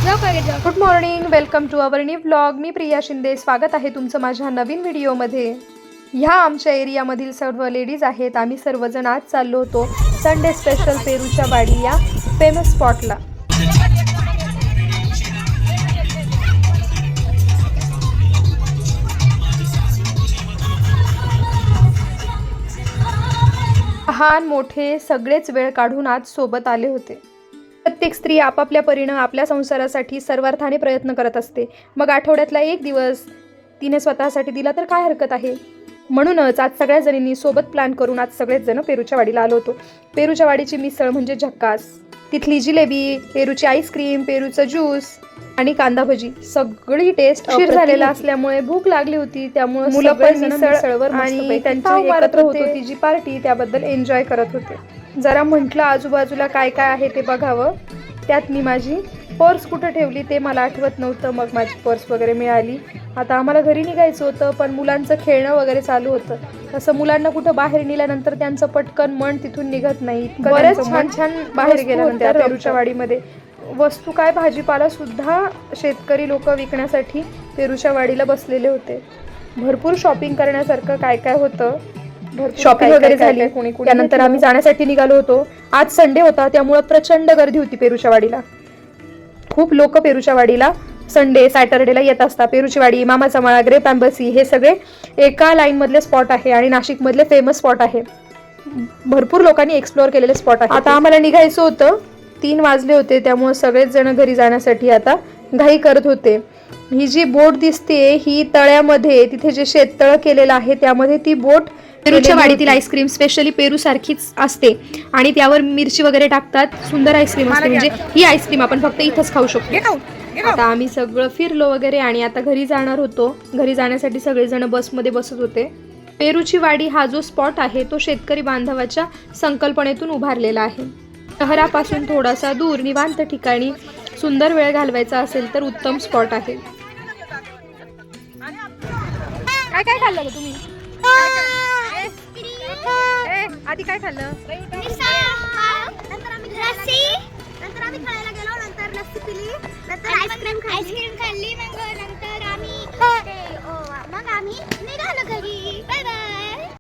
Good morning, welcome to our new vlog. मी प्रिया शिंदे. स्वागत आहे तुमचं माझ्या नवीन व्हिडिओमध्ये. ह्या आमच्या एरियामधील सर्व लेडीज आहेत. आम्ही सर्वजण आज चाललो होतो संडे स्पेशल पेरूच्या वाडी या फेमस स्पॉटला. लहान मोठे सगळेच वेळ काढून आज सोबत आले होते. प्रत्येक स्त्री आपापल्या परीनं आपल्या संसारासाठी सर्वार्थाने प्रयत्न करत असते. मग आठवड्यातला एक दिवस तिने स्वतःसाठी दिला तर काय हरकत आहे. म्हणूनच आज सगळ्या जणींनी सोबत प्लॅन करून आज सगळेच जण पेरूच्या वाडीला आलो होतो. पेरूच्या वाडीची मिसळ म्हणजे झक्कास, तिथली जिलेबी, पेरूची आईस्क्रीम, पेरूचं ज्यूस आणि कांदा भजी, सगळी टेस्ट उशीर झालेला असल्यामुळे भूक लागली होती. त्यामुळे मुलं पण मिसळवर आणि त्यांची एकत्र होत होती जी पार्टी, त्याबद्दल एन्जॉय करत होते. जरा म्हटलं आजूबाजूला काय काय आहे ते बघावं. त्यात मी माझी पर्स कुठं ठेवली ते मला आठवत नव्हतं. मग माझी पर्स वगैरे मिळाली. आता आम्हाला घरी निघायचं होतं, पण मुलांचं खेळणं वगैरे चालू होतं. तसं मुलांना कुठं बाहेर नेल्यानंतर त्यांचं पटकन मन तिथून निघत नाही. बरेच छान छान बाहेर गेल्यानंतर पेरूच्या वाडीमध्ये वस्तू काय भाजीपाला सुद्धा शेतकरी लोक विकण्यासाठी पेरूच्या वाडीला बसलेले होते. भरपूर शॉपिंग करण्यासारखं काय काय होतं. शॉपिंग वगैरे झाली. त्यानंतर आम्ही जाण्यासाठी निघालो होतो. आज संडे होता त्यामुळे प्रचंड गर्दी होती पेरूच्या वाडीला. खूप लोक पेरूच्या वाडीला संडे सॅटरडेला येत असतात. पेरूची वाडी, मामाचा मळा, ग्रेप एम्बसी हे सगळे एका लाईन मधले स्पॉट आहे आणि नाशिक मधले फेमस स्पॉट आहे. भरपूर लोकांनी एक्सप्लोअर केलेले स्पॉट आहे. आता आम्हाला निघायचं होतं. 3 वाजले होते त्यामुळे सगळेच जण घरी जाण्यासाठी आता घाई करत होते. ही जी बोट दिसते ही तळ्यामध्ये, तिथे जे शेततळ केलेलं आहे त्यामध्ये ती बोट पेरूच्या वाडीतील आईस्क्रीम स्पेशली पेरू सारखीच असते आणि त्यावर मिरची वगैरे टाकतात. सुंदर आईस्क्रीम असते. म्हणजे ही आईस्क्रीम आपण फक्त इथंच खाऊ शकतो. आता आम्ही सगळं फिरलो वगैरे आणि आता घरी जाणार होतो. घरी जाण्यासाठी सगळेजण बसमध्ये बसत होते. पेरूची वाडी हा जो स्पॉट आहे तो शेतकरी बांधवाच्या संकल्पनेतून उभारलेला आहे. शहरापासून थोडासा दूर निवांत ठिकाणी सुंदर वेळ घालवायचा असेल तर उत्तम स्पॉट आहे. काय काय खाल्लं ग तुम्ही? आधी काय खाल्लं? नंतर आम्ही खायला गेलो. नंतर लस्सी पिली. नंतर आईस्क्रीम खाल्ली. मग नंतर आम्ही निघालो घरी. Bye bye.